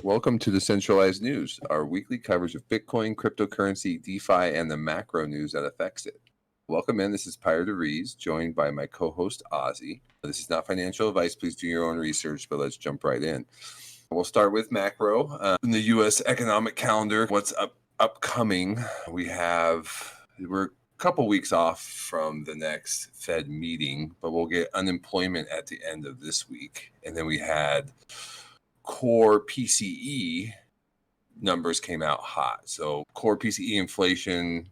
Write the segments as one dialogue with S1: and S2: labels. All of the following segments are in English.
S1: Welcome to Decentralized News, our weekly coverage of Bitcoin, cryptocurrency, DeFi, and the macro news that affects it. Welcome in. This is Pyre DeRees, joined by my co-host, Ozzy. This is not financial advice. Please do your own research, but let's jump right in. We'll start with macro. In the U.S. economic calendar, what's upcoming? We're a couple weeks off from the next Fed meeting, but we'll get unemployment at the end of this week. And then we had Core PCE numbers came out hot. So Core PCE inflation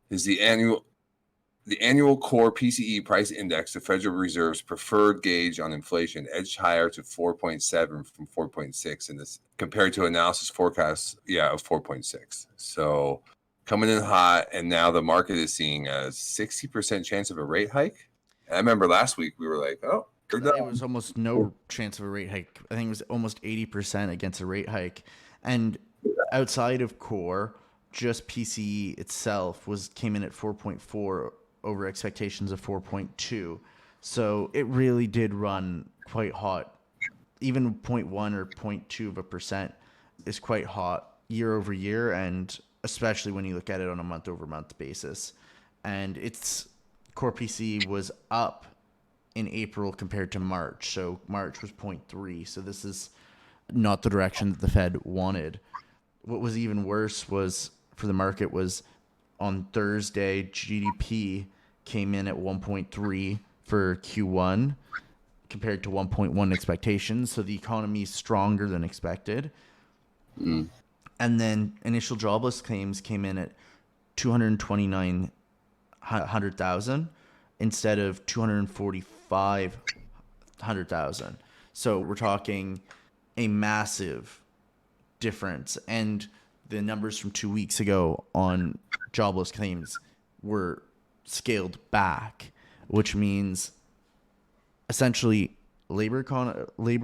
S1: is the annual Core PCE price index, the Federal Reserve's preferred gauge on inflation, edged higher to 4.7 from 4.6 in this compared to analysis forecasts, of 4.6. So coming in hot, and now the market is seeing a 60% chance of a rate hike. And I remember last week we were like, oh,
S2: it was almost no chance of a rate hike. I think it was almost 80% against a rate hike. And outside of Core, just PCE itself came in at 4.4 over expectations of 4.2. So it really did run quite hot. Even 0.1 or 0.2% is quite hot year over year, and especially when you look at it on a month over month basis. And its Core PCE was up in April compared to March. So March was 0.3. So this is not the direction that the Fed wanted. What was even worse was for the market was on Thursday, GDP came in at 1.3 for Q1 compared to 1.1 expectations. So the economy is stronger than expected. And then initial jobless claims came in at 229,000 instead of 245,000. So we're talking a massive difference. And the numbers from 2 weeks ago on jobless claims were scaled back, which means essentially labor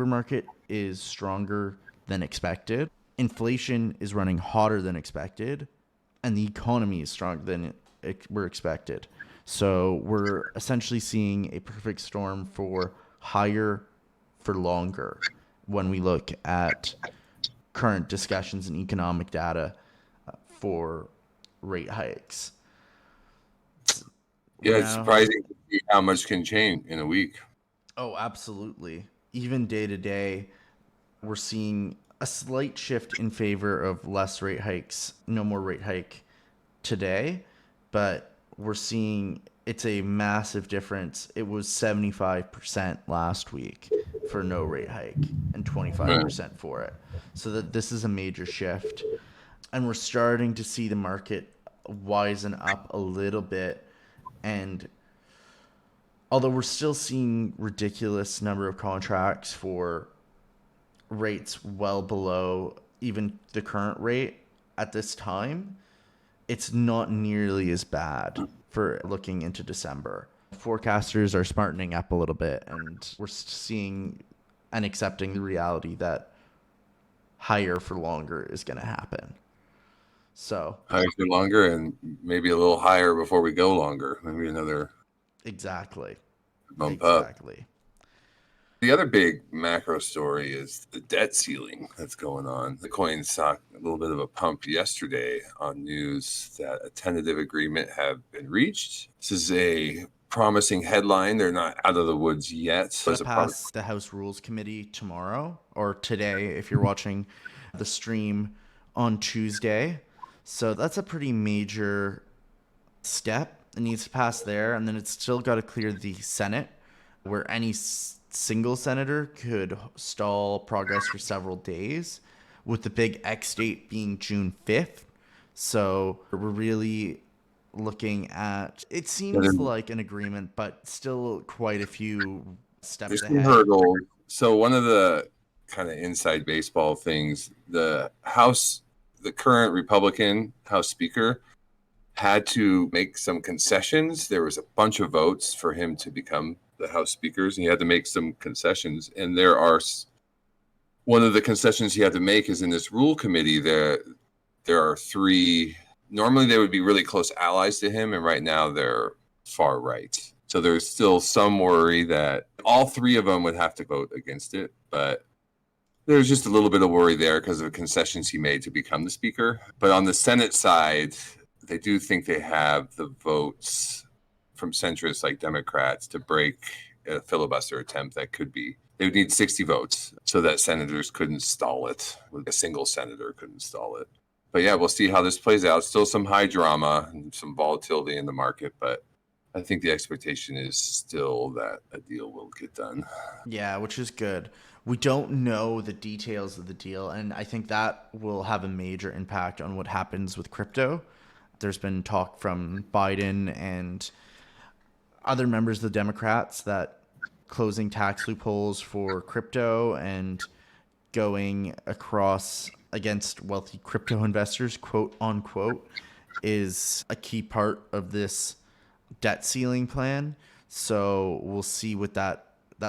S2: market is stronger than expected. Inflation is running hotter than expected, and the economy is stronger than we're expected. So we're essentially seeing a perfect storm for higher for longer when we look at current discussions and economic data for rate hikes.
S1: It's surprising to see how much can change in a week.
S2: Oh, absolutely. Even day to day, we're seeing a slight shift in favor of less rate hikes, no more rate hike today, but we're seeing it's a massive difference. It was 75% last week for no rate hike and 25% for it. So that this is a major shift. And we're starting to see the market wisen up a little bit. And although we're still seeing ridiculous number of contracts for rates well below even the current rate at this time, it's not nearly as bad for looking into December. Forecasters are smartening up a little bit, and we're seeing and accepting the reality that higher for longer is going to happen. So
S1: higher for longer, and maybe a little higher before we go longer. Maybe another bump up. The other big macro story is the debt ceiling that's going on. The coin saw a little bit of a pump yesterday on news that a tentative agreement have been reached. This is a promising headline. They're not out of the woods yet.
S2: So pass the House Rules Committee tomorrow or today if you're watching the stream on Tuesday. So that's a pretty major step. It needs to pass there, and then it's still got to clear the Senate, where any single senator could stall progress for several days, with the big X date being June 5th. So we're really looking at, it seems like an agreement, but still quite a few steps ahead.
S1: Hurdle. So one of the kind of inside baseball things, the current Republican House Speaker had to make some concessions. There was a bunch of votes for him to become the House Speakers, and he had to make some concessions. And one of the concessions he had to make is in this rule committee. There are three. Normally, they would be really close allies to him, and right now they're far right. So there's still some worry that all three of them would have to vote against it, but There's just a little bit of worry there because of the concessions he made to become the speaker. But on the Senate side, they do think they have the votes from centrists like Democrats to break a filibuster attempt that could be. They would need 60 votes so that senators couldn't stall it. A single senator couldn't stall it. But yeah, we'll see how this plays out. Still some high drama and some volatility in the market, but I think the expectation is still that a deal will get done.
S2: Yeah, which is good. We don't know the details of the deal, and I think that will have a major impact on what happens with crypto. There's been talk from Biden and other members of the Democrats that closing tax loopholes for crypto and going across against wealthy crypto investors, quote unquote, is a key part of this debt ceiling plan. So we'll see what that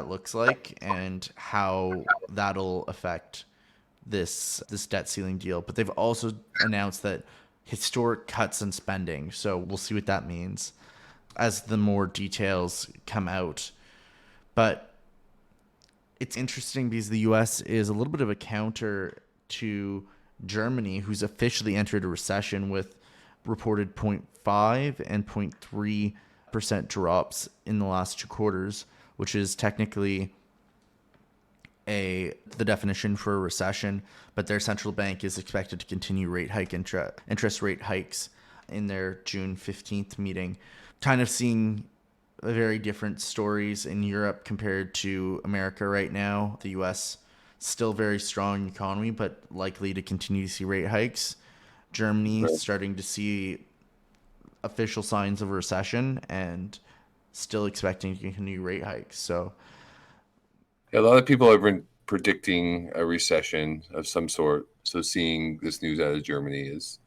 S2: looks like and how that'll affect this debt ceiling deal. But they've also announced that historic cuts in spending. So we'll see what that means as the more details come out. But it's interesting because the US is a little bit of a counter to Germany, who's officially entered a recession with reported 0.5 and 0.3% drops in the last 2 quarters, which is technically the definition for a recession. But their central bank is expected to continue interest rate hikes in their June 15th meeting. Kind of seeing very different stories in Europe compared to America right now. The US still very strong economy, but likely to continue to see rate hikes. Germany starting to see official signs of a recession and still expecting to continue rate hikes. So
S1: yeah, a lot of people have been predicting a recession of some sort. So seeing this news out of Germany is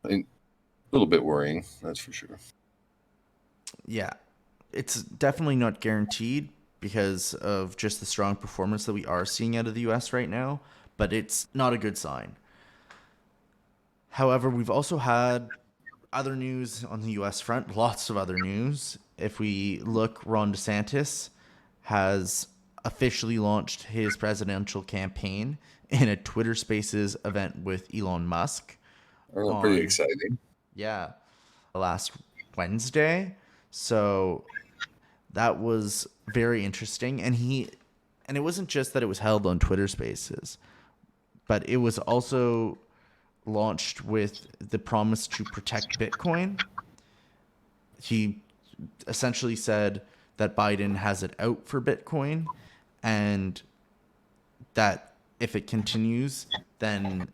S1: a little bit worrying, that's for sure.
S2: Yeah, it's definitely not guaranteed because of just the strong performance that we are seeing out of the US right now, but it's not a good sign. However, we've also had other news on the US front, lots of other news. If we look, Ron DeSantis has officially launched his presidential campaign in a Twitter Spaces event with Elon Musk.
S1: Pretty exciting.
S2: Yeah, last Wednesday. So that was very interesting. And it wasn't just that it was held on Twitter Spaces, but it was also launched with the promise to protect Bitcoin. He essentially said that Biden has it out for Bitcoin and that if it continues, then,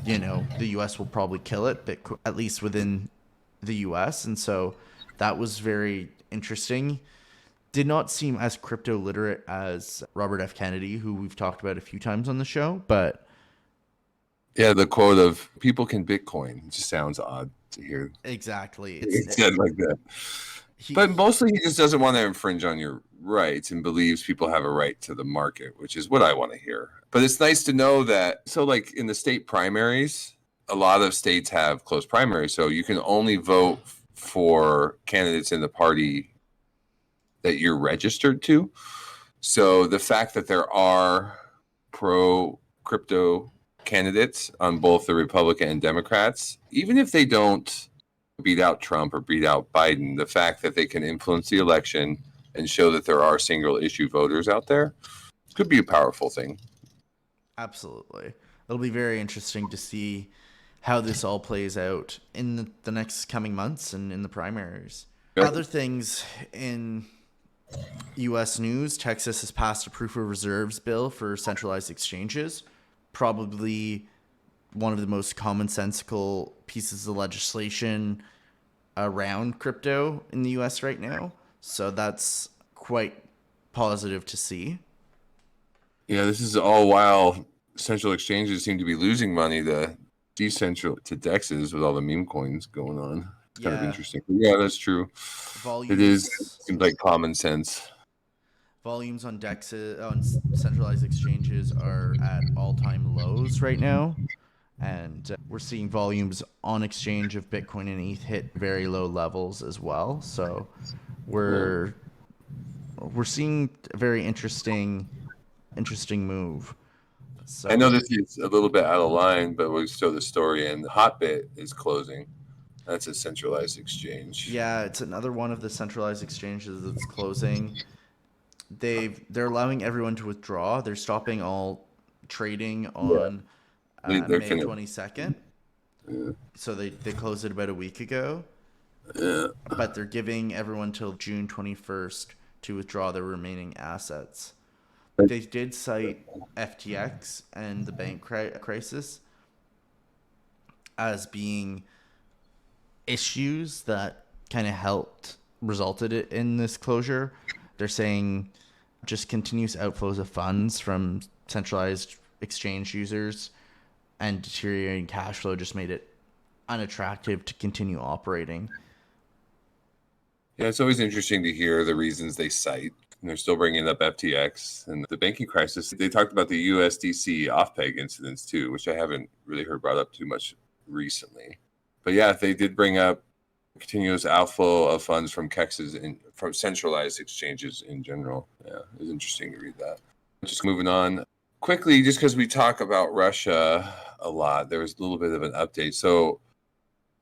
S2: the US will probably kill it, Bitcoin, at least within the US. And so that was very interesting. Did not seem as crypto literate as Robert F. Kennedy, who we've talked about a few times on the show, but
S1: yeah, the quote of "people can Bitcoin" just sounds odd to hear.
S2: Exactly.
S1: It's said like that. But mostly he just doesn't want to infringe on your rights and believes people have a right to the market, which is what I want to hear. But it's nice to know that. So like in the state primaries, a lot of states have closed primaries. So you can only vote for candidates in the party that you're registered to. So the fact that there are pro-crypto candidates on both the Republican and Democrats, even if they don't beat out Trump or beat out Biden, the fact that they can influence the election and show that there are single issue voters out there could be a powerful thing.
S2: Absolutely. It'll be very interesting to see how this all plays out in the next coming months and in the primaries. Yep. Other things in U.S. news, Texas has passed a proof of reserves bill for centralized exchanges. Probably one of the most commonsensical pieces of legislation around crypto in the U.S. right now. So that's quite positive to see.
S1: Yeah, this is all while central exchanges seem to be losing money to DEXs with all the meme coins going on. It's kind of interesting. Yeah, that's true. It seems like common sense.
S2: Volumes on DEXs, on centralized exchanges, are at all-time lows right now. And we're seeing volumes on exchange of Bitcoin and ETH hit very low levels as well. So we're seeing a very interesting Interesting move. So
S1: I know this is a little bit out of line, but we'll show the story. And Hotbit is closing. That's a centralized exchange.
S2: yeah, it's another one of the centralized exchanges that's closing. They're allowing everyone to withdraw. They're stopping all trading
S1: Yeah,
S2: on
S1: they're
S2: May
S1: kind of.
S2: 22nd.
S1: Yeah,
S2: So they closed it about a week ago,
S1: yeah.
S2: but they're giving everyone till June 21st to withdraw their remaining assets. They did cite FTX and the bank crisis as being issues that kind of helped resulted in this closure. They're saying just continuous outflows of funds from centralized exchange users and deteriorating cash flow just made it unattractive to continue operating.
S1: Yeah, it's always interesting to hear the reasons they cite. And they're still bringing up FTX and the banking crisis. They talked about the USDC off-peg incidents too, which I haven't really heard brought up too much recently. But yeah, they did bring up continuous outflow of funds from CEXs and from centralized exchanges in general. Yeah, it was interesting to read that. Just moving on quickly, just because we talk about Russia a lot, there was a little bit of an update. So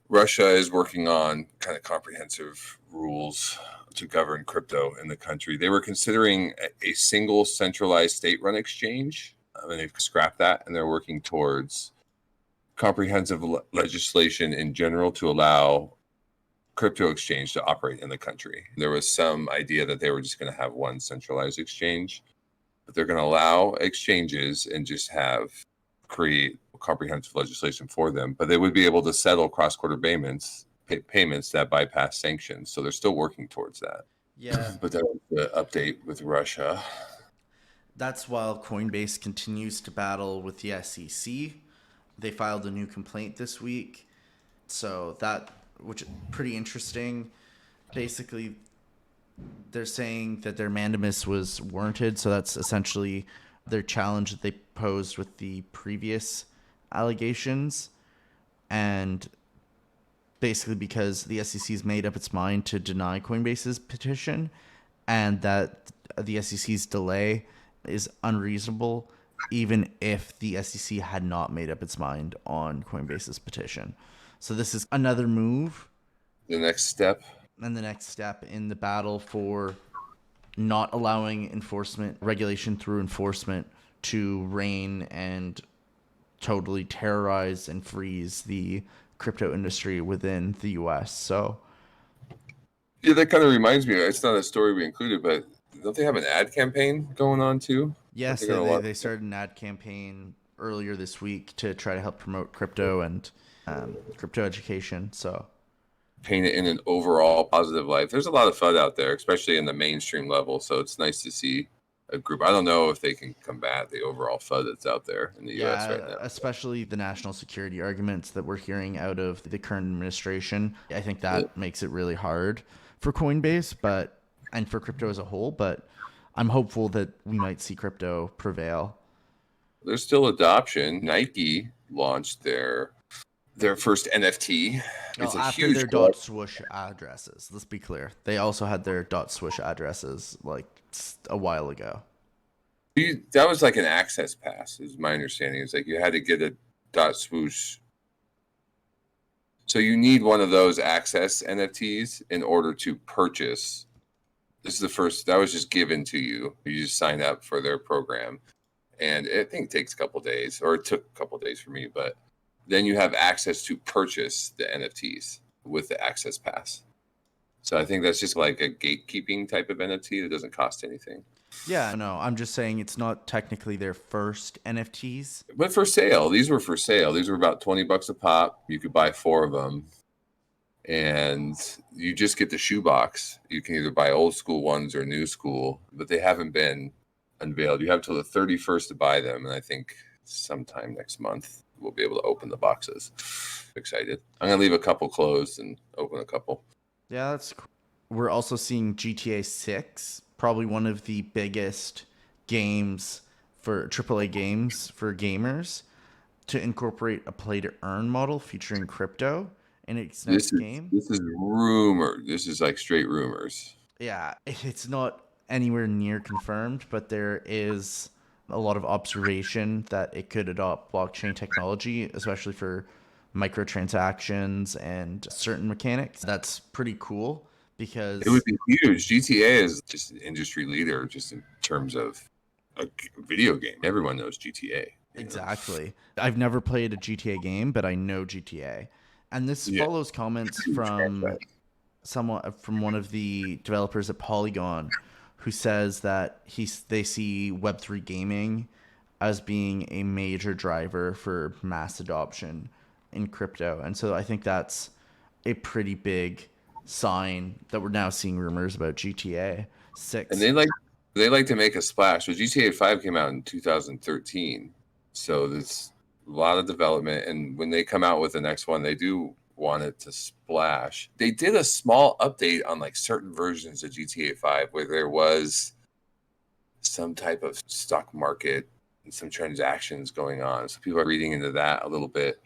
S1: Russia is working on kind of comprehensive rules to govern crypto in the country. They were considering a single centralized state-run exchange, and they've scrapped that, and they're working towards comprehensive legislation in general to allow crypto exchange to operate in the country. There was some idea that they were just going to have one centralized exchange, but they're going to allow exchanges and just create comprehensive legislation for them, but they would be able to settle cross-border payments that bypass sanctions. So they're still working towards that.
S2: Yeah,
S1: But that was the update with Russia.
S2: that's while Coinbase continues to battle with the SEC. They filed a new complaint this week. So that, which is pretty interesting. Basically, they're saying that their mandamus was warranted. So that's essentially their challenge that they posed with the previous allegations. And basically because the SEC's made up its mind to deny Coinbase's petition and that the SEC's delay is unreasonable even if the SEC had not made up its mind on Coinbase's petition. So this is another move
S1: The next step.
S2: and the next step in the battle for not allowing regulation through enforcement to reign and totally terrorize and freeze the crypto industry within the US. So
S1: Yeah, that kind of reminds me. It's not a story we included, but don't they have an ad campaign going on too?
S2: yes, they started an ad campaign earlier this week to try to help promote crypto and crypto education. So
S1: paint it in an overall positive light. There's a lot of FUD out there, especially in the mainstream level. So it's nice to see a group. I don't know if they can combat the overall FUD that's out there in the US right now.
S2: especially the national security arguments that we're hearing out of the current administration. I think that makes it really hard for Coinbase, and for crypto as a whole. But I'm hopeful that we might see crypto prevail.
S1: There's still adoption. Nike launched their first NFT. It's a
S2: After
S1: huge
S2: their dot swoosh addresses. Let's be clear. They also had their dot swoosh addresses like a while ago.
S1: That was like an access pass, is my understanding. It's like you had to get a dot swoosh. So you need one of those access NFTs in order to purchase. This is the first that was just given to you. You just sign up for their program. And I think it takes a couple days, or it took a couple days for me, but then you have access to purchase the NFTs with the access pass. So I think that's just like a gatekeeping type of NFT that doesn't cost anything.
S2: Yeah, no, I'm just saying it's not technically their first NFTs.
S1: But for sale, these were for sale. These were about $20 a pop. You could buy 4 of them. And you just get the shoebox. You can either buy old school ones or new school, but they haven't been unveiled. You have till the 31st to buy them. And I think sometime next month we'll be able to open the boxes. Excited. I'm going to leave a couple closed and open a couple.
S2: Yeah, that's cool. We're also seeing GTA 6, probably one of the biggest games for AAA games for gamers, to incorporate a play to earn model featuring crypto in its next game.
S1: This is rumor. This is like straight rumors.
S2: Yeah, it's not anywhere near confirmed, but there is a lot of observation that it could adopt blockchain technology, especially for microtransactions and certain mechanics. That's pretty cool because
S1: It would be huge. GTA is just an industry leader, just in terms of a video game. Everyone knows GTA.
S2: exactly. I've never played a GTA game, but I know GTA. And this
S1: Yeah.
S2: follows comments
S1: Huge
S2: from
S1: franchise.
S2: one of the developers at Polygon who says that they see Web3 gaming as being a major driver for mass adoption in crypto. And so I think that's a pretty big sign that we're now seeing rumors about GTA
S1: And
S2: 6.
S1: they like to make a splash. So GTA 5 came out in 2013. So there's a lot of development, and when they come out with the next one, they do want it to splash. They did a small update on like certain versions of GTA 5 where there was some type of stock market and some transactions going on. So people are reading into that a little bit.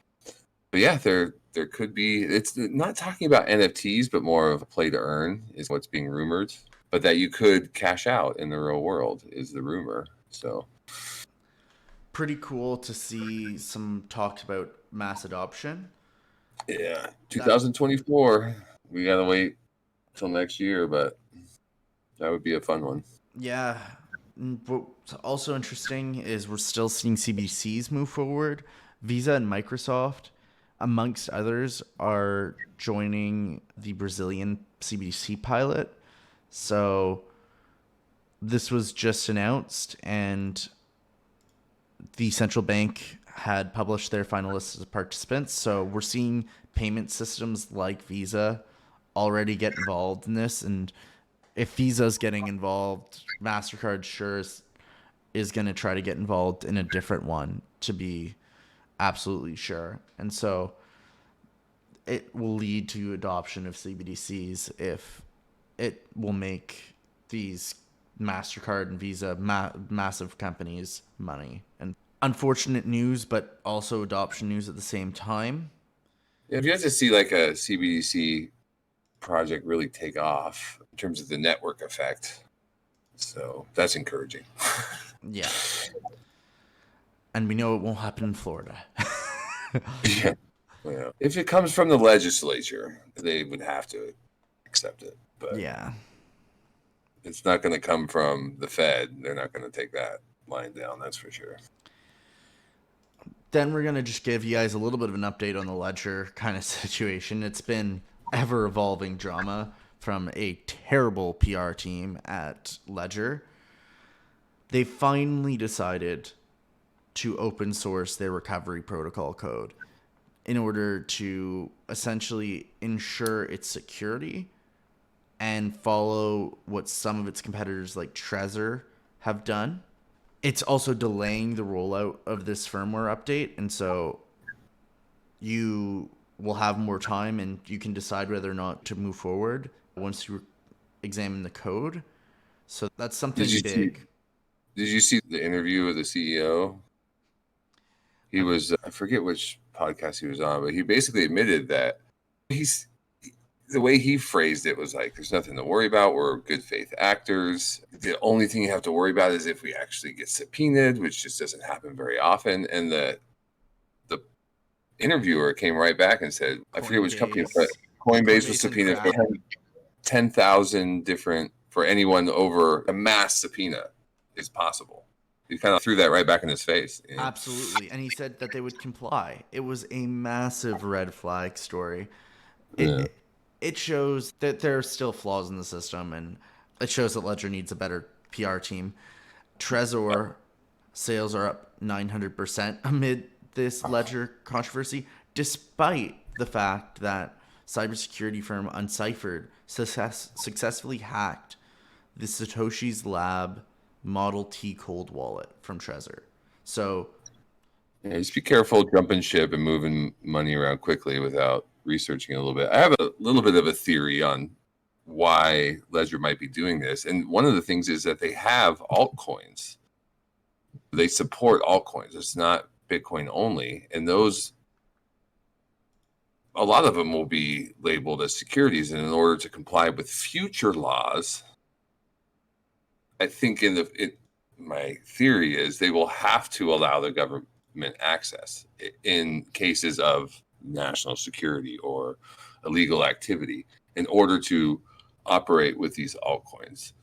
S1: But yeah, there could be. It's not talking about NFTs, but more of a play to earn is what's being rumored. But that you could cash out in the real world is the rumor. So
S2: Pretty cool to see some talks about mass adoption.
S1: yeah,
S2: That
S1: 2024. We gotta wait till next year, but that would be a fun one.
S2: Yeah. What's also interesting is we're still seeing CBDCs move forward. Visa and Microsoft, amongst others, are joining the Brazilian CBDC pilot. So this was just announced, and the central bank had published their final list of participants. So we're seeing payment systems like Visa already get involved in this. And if Visa's getting involved, MasterCard sure is going to try to get involved in a different one to be absolutely sure. And so it will lead to adoption of CBDCs if it will make these MasterCard and Visa massive companies money. And unfortunate news, but also adoption news at the same time.
S1: If you have to see like a CBDC project really take off in terms of the network effect, so that's encouraging.
S2: Yeah. And we know it won't happen in Florida.
S1: Yeah. Yeah. If it comes from the legislature, they would have to accept it. But
S2: Yeah.
S1: it's not going to come from the Fed. They're not going to take that line down, that's for sure.
S2: Then we're going to just give you guys a little bit of an update on the Ledger kind of situation. It's been ever evolving drama from a terrible PR team at Ledger. They finally decided to open source their recovery protocol code in order to essentially ensure its security and follow what some of its competitors like Trezor have done. It's also delaying the rollout of this firmware update, and so you will have more time and you can decide whether or not to move forward once you examine the code. So that's something big.
S1: Did you see the interview with the CEO? He was, I forget which podcast he was on, but he basically admitted that the way he phrased it was like, there's nothing to worry about. We're good faith actors. The only thing you have to worry about is if we actually get subpoenaed, which just doesn't happen very often. And the interviewer came right back and said, I forget which company, but Coinbase was subpoenaed for 10,000 different, for anyone over a mass subpoena is possible. He kind of threw that right back in his face.
S2: Absolutely. And he said that they would comply. It was a massive red flag story.
S1: Yeah.
S2: It shows that there are still flaws in the system, and it shows that Ledger needs a better PR team. Trezor sales are up 900% amid this Ledger controversy, despite the fact that cybersecurity firm Unciphered successfully hacked the Satoshi's Lab Model T cold wallet from Trezor. So
S1: yeah, just be careful jumping ship and moving money around quickly without researching a little bit. I have a little bit of a theory on why Ledger might be doing this. And one of the things is that they have altcoins. They support altcoins. It's not Bitcoin only. And those, a lot of them will be labeled as securities. And in order to comply with future laws, I think my theory is they will have to allow the government access in cases of national security or illegal activity in order to operate with these altcoins.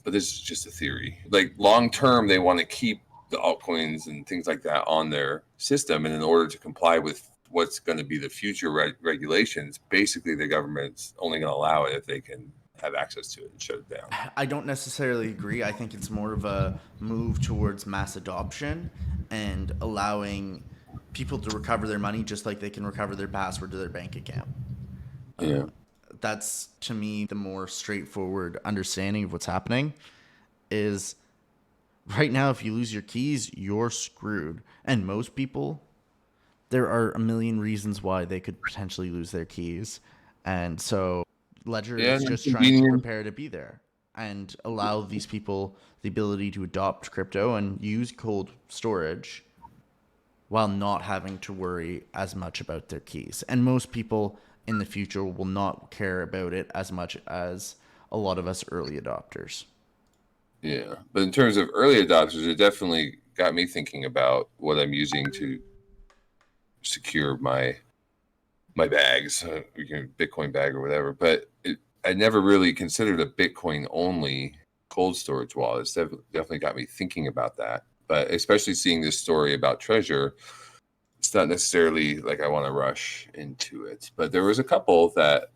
S1: But this is just a theory. Like long term, they want to keep the altcoins and things like that on their system, and in order to comply with what's going to be the future regulations, basically the government's only going to allow it if they can have access to it and shut it down.
S2: I don't necessarily agree. I think it's more of a move towards mass adoption and allowing people to recover their money just like they can recover their password to their bank account.
S1: Yeah.
S2: That's, to me, the more straightforward understanding of what's happening is right now, if you lose your keys, you're screwed. And most people, there are a million reasons why they could potentially lose their keys. And so Ledger is just trying to prepare to be there and allow these people the ability to adopt crypto and use cold storage while not having to worry as much about their keys. And most people in the future will not care about it as much as a lot of us early adopters.
S1: Yeah. But in terms of early adopters, it definitely got me thinking about what I'm using to secure my bags, Bitcoin bag or whatever. But I never really considered a Bitcoin only cold storage wallet. It's definitely got me thinking about that. But especially seeing this story about Treasure, it's not necessarily like I want to rush into it. But there was a couple that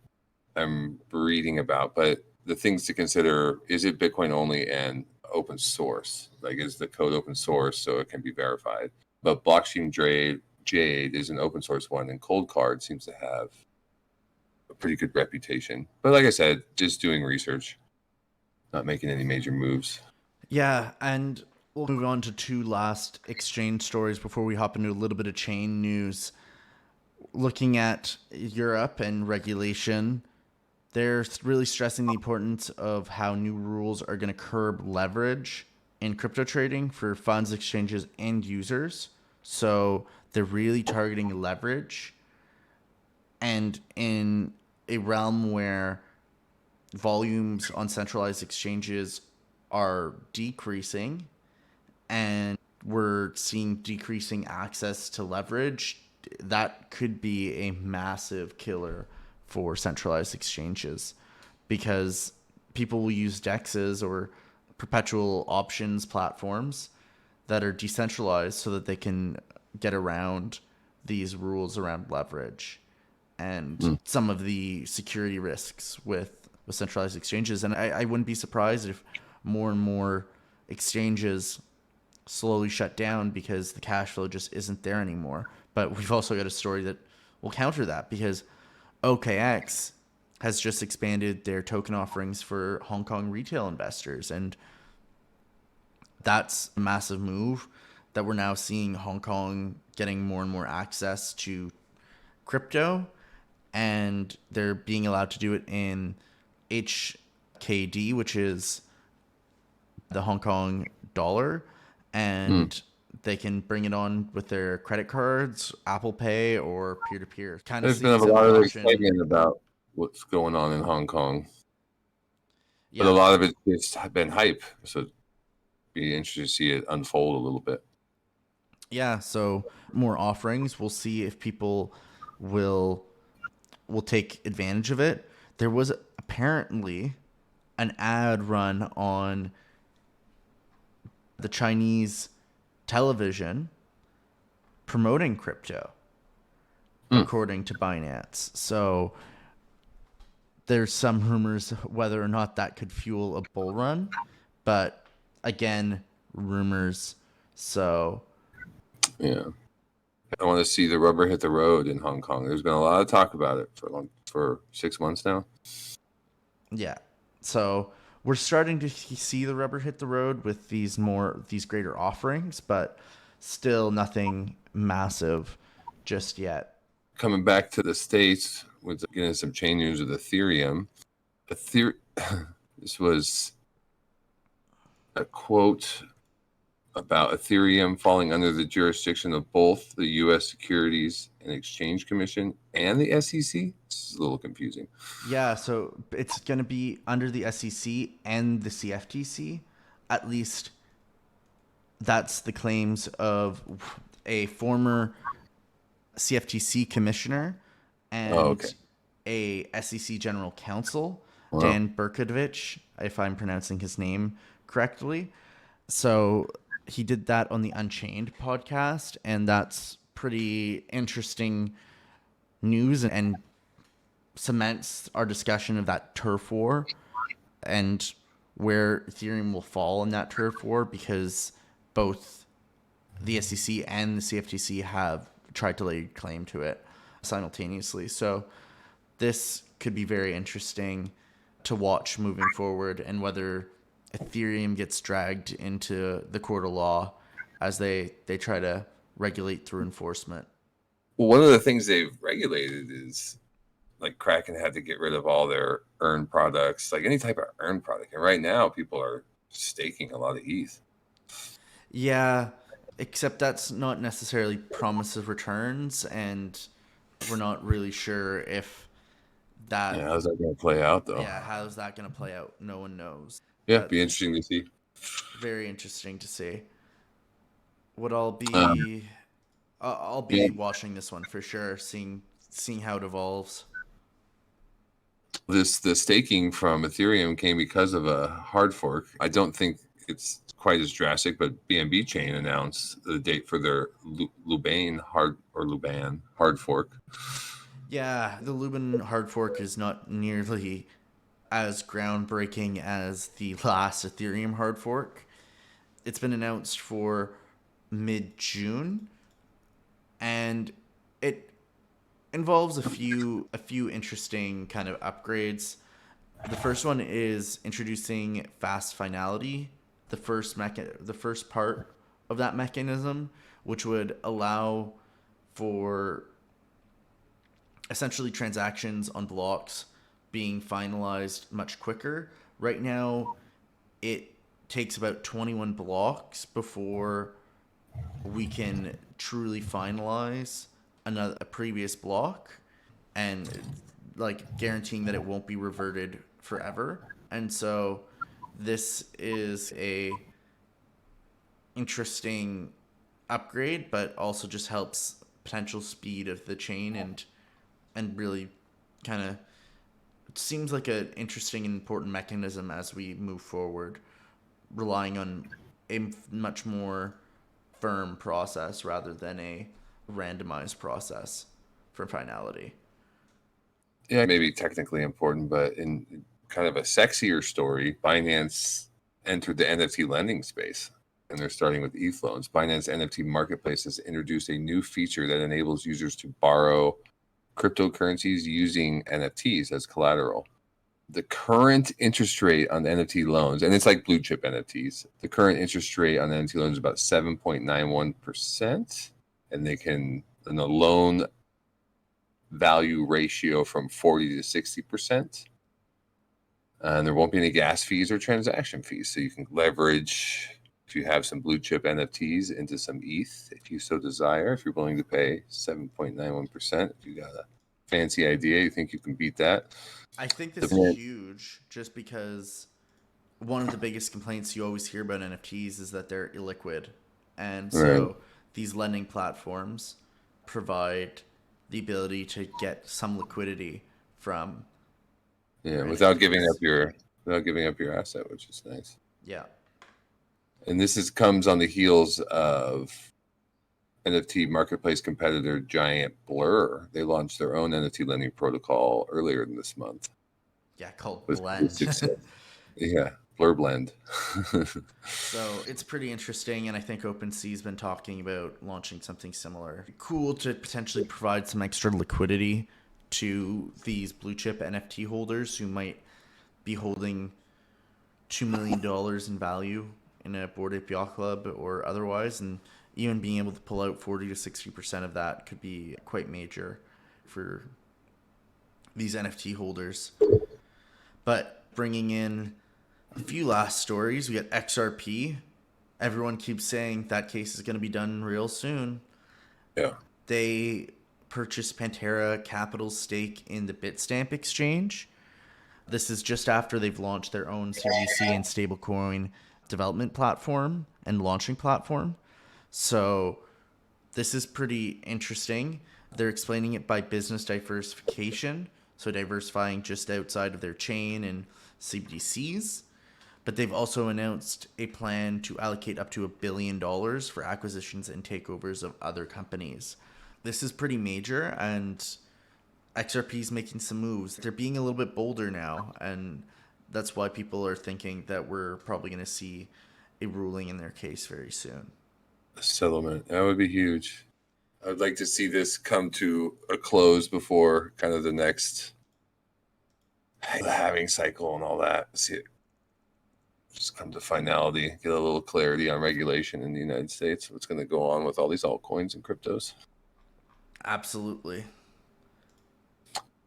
S1: I'm reading about. But the things to consider, is it Bitcoin only and open source? Like, is the code open source so it can be verified? But Blockchain Jade is an open source one, and Cold Card seems to have a pretty good reputation. But like I said, just doing research, not making any major moves.
S2: Yeah, and we'll move on to two last exchange stories before we hop into a little bit of chain news. Looking at Europe and regulation, they're really stressing the importance of how new rules are going to curb leverage in crypto trading for funds, exchanges, and users. So they're really targeting leverage. And in a realm where volumes on centralized exchanges are decreasing and we're seeing decreasing access to leverage, that could be a massive killer for centralized exchanges because people will use DEXs or perpetual options platforms that are decentralized so that they can get around these rules around leverage and some of the security risks with centralized exchanges. And I wouldn't be surprised if more and more exchanges slowly shut down because the cash flow just isn't there anymore. But we've also got a story that will counter that because OKX has just expanded their token offerings for Hong Kong retail investors. And that's a massive move that we're now seeing Hong Kong getting more and more access to crypto. And they're being allowed to do it in HKD, which is the Hong Kong dollar. And they can bring it on with their credit cards, Apple Pay, or peer-to-peer.
S1: There's been a lot of excitement about what's going on in Hong Kong. Yeah. But a lot of it's just been hype. So it'd be interesting to see it unfold a little bit.
S2: Yeah, so more offerings. We'll see if people will take advantage of it. There was apparently an ad run on the Chinese television promoting crypto, according to Binance. So there's some rumors whether or not that could fuel a bull run, but again, rumors. So
S1: yeah, I want to see the rubber hit the road in Hong Kong. There's been a lot of talk about it for 6 months now.
S2: Yeah, so we're starting to see the rubber hit the road with these greater offerings, but still nothing massive just yet.
S1: Coming back to the States, with getting some chain news with Ethereum. This was a quote about Ethereum falling under the jurisdiction of both the U.S. Securities and Exchange Commission and the SEC. This is a little confusing.
S2: Yeah, so it's going to be under the SEC and the CFTC, at least That's the claims of a former CFTC commissioner
S1: Oh, okay.
S2: and a SEC general counsel,
S1: Wow.
S2: Dan Berkovich, if I'm pronouncing his name correctly. So he did that on the Unchained podcast, and that's pretty interesting news and cements our discussion of that turf war and where Ethereum will fall in that turf war, because both the SEC and the CFTC have tried to lay claim to it simultaneously. So this could be very interesting to watch moving forward, and whether Ethereum gets dragged into the court of law as they try to regulate through enforcement.
S1: Well, one of the things they've regulated is like Kraken had to get rid of all their earned products, like any type of earned product. And right now, people are staking a lot of ETH.
S2: Yeah, except that's not necessarily promise of returns, and we're not really sure if
S1: Yeah,
S2: that.
S1: how's that going to play out, though?
S2: Yeah, how's that going to play out? No one knows.
S1: Yeah,
S2: That
S1: be interesting to see.
S2: very interesting to see. What I'll
S1: Um,
S2: be, I'll
S1: yeah,
S2: be watching this one for sure, seeing how it evolves.
S1: the staking from Ethereum came because of a hard fork. I don't think it's quite as drastic, but BNB Chain announced the date for their Luban hard fork.
S2: Yeah, the Lubin hard fork is not nearly as groundbreaking as the last Ethereum hard fork. It's been announced for mid-June, and it involves a few interesting kind of upgrades. The first one is introducing fast finality, the first part of that mechanism, which would allow for essentially transactions on blocks being finalized much quicker. Right now, it takes about 21 blocks before we can truly finalize a previous block, and like guaranteeing that it won't be reverted forever. And so this is a interesting upgrade, but also just helps potential speed of the chain, and really kind of seems like an interesting and important mechanism as we move forward, relying on a much more firm process rather than a randomized process for finality.
S1: Yeah, maybe technically important, but in kind of a sexier story, Binance entered the NFT lending space, and they're starting with ETH loans. Binance NFT Marketplace has introduced a new feature that enables users to borrow cryptocurrencies using NFTs as collateral. The current interest rate on the NFT loans, and it's like blue chip NFTs, the current interest rate on the NFT loans is about 7.91%, and and the loan value ratio from 40 to 60%. And there won't be any gas fees or transaction fees. So you can leverage, if you have some blue chip NFTs, into some ETH if you so desire, if you're willing to pay 7.91%. If you got a fancy idea, you think you can beat that.
S2: I think this is huge just because one of the biggest complaints you always hear about NFTs is that they're illiquid. And
S1: Right.
S2: so these lending platforms provide the ability to get some liquidity from
S1: Yeah,
S2: your
S1: without giving up
S2: NFTs.
S1: your asset, which is nice.
S2: Yeah.
S1: And comes on the heels of NFT marketplace competitor giant Blur. They launched their own NFT lending protocol earlier this month.
S2: Yeah, called
S1: With
S2: Blend.
S1: success. Yeah, Blur Blend.
S2: So it's pretty interesting, and I think OpenSea's been talking about launching something similar. Cool to potentially provide some extra liquidity to these blue chip NFT holders who might be holding $2 million in value in a Bored Ape Yacht Club or otherwise, and even being able to pull out 40 to 60% of that could be quite major for these NFT holders. But bringing in a few last stories, we got XRP. Everyone keeps saying that case is going to be done real soon.
S1: Yeah.
S2: They purchased Pantera Capital's stake in the Bitstamp exchange. This is just after they've launched their own CBDC and stablecoin development platform and launching platform. So this is pretty interesting. They're explaining it by business diversification, so diversifying just outside of their chain and CBDCs. But they've also announced a plan to allocate up to $1 billion for acquisitions and takeovers of other companies. This is pretty major, and XRP is making some moves. They're being a little bit bolder now, and that's why people are thinking that we're probably going to see a ruling in their case very soon.
S1: A settlement. That would be huge. I would like to see this come to a close before kind of the next halving cycle and all that. See it just come to finality, get a little clarity on regulation in the United States. What's going to go on with all these altcoins and cryptos?
S2: Absolutely.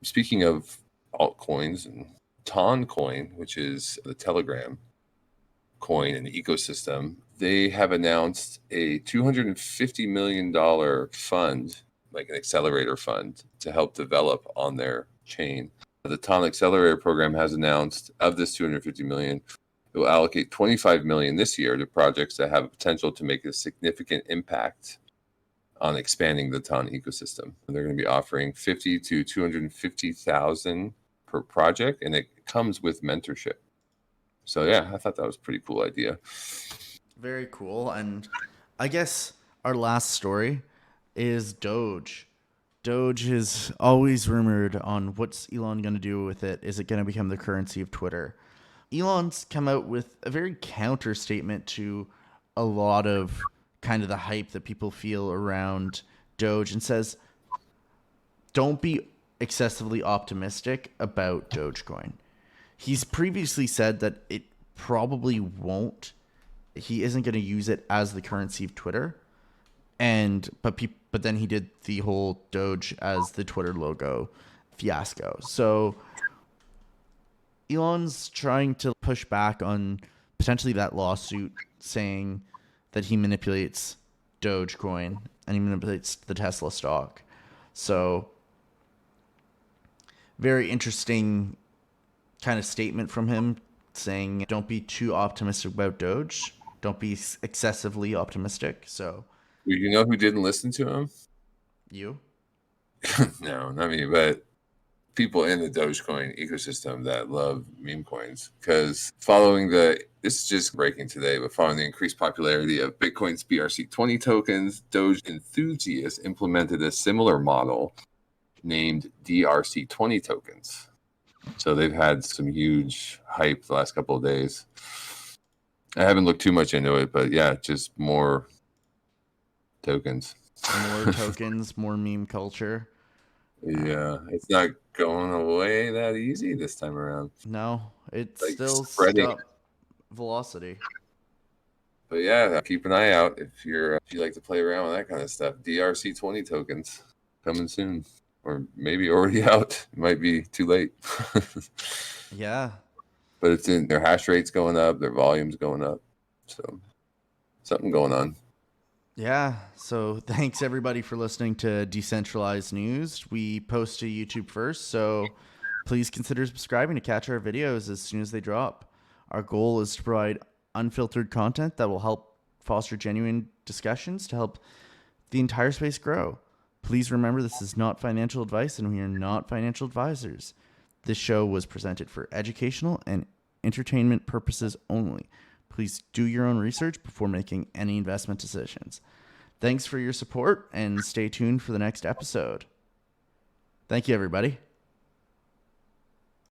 S1: Speaking of altcoins, and Toncoin, which is the Telegram coin and ecosystem, they have announced a $250 million fund, like an accelerator fund, to help develop on their chain. The Ton Accelerator program has announced of this $250 million, it will allocate $25 million this year to projects that have potential to make a significant impact on expanding the Ton ecosystem. They're going to be offering $50,000 to $250,000 per project, and it comes with mentorship. So yeah, I thought that was a pretty cool idea.
S2: Very cool. And I guess our last story is Doge. Doge is always rumored on what's Elon going to do with it. Is it going to become the currency of Twitter? Elon's come out with a very counter statement to a lot of kind of the hype that people feel around Doge, and says, don't be excessively optimistic about Dogecoin. He's previously said that it probably won't. He isn't going to use it as the currency of Twitter. But then he did the whole Doge as the Twitter logo fiasco. So Elon's trying to push back on potentially that lawsuit, saying that he manipulates Dogecoin and he manipulates the Tesla stock. So very interesting kind of statement from him, saying don't be too optimistic about Doge. Don't be excessively optimistic. So
S1: You know who didn't listen to him?
S2: you?
S1: No, not me, but people in the Dogecoin ecosystem that love meme coins. Because this is just breaking today, but following the increased popularity of Bitcoin's BRC20 tokens, Doge enthusiasts implemented a similar model named DRC20 tokens. So they've had some huge hype the last couple of days. I haven't looked too much into it, but yeah, just more tokens.
S2: More tokens, more meme culture.
S1: Yeah, it's not going away that easy this time around.
S2: No, it's
S1: Like
S2: still
S1: spreading.
S2: stuck velocity.
S1: But yeah, keep an eye out if you like to play around with that kind of stuff. DRC20 tokens coming soon, or maybe already out. It might be too late.
S2: Yeah.
S1: But it's in their hash rates going up, their volumes going up. So something going on.
S2: Yeah. So thanks everybody for listening to Decentralized News. We post to YouTube first, so please consider subscribing to catch our videos as soon as they drop. Our goal is to provide unfiltered content that will help foster genuine discussions to help the entire space grow. Please remember, this is not financial advice and we are not financial advisors. This show was presented for educational and entertainment purposes only. Please do your own research before making any investment decisions. Thanks for your support and stay tuned for the next episode. Thank you, everybody.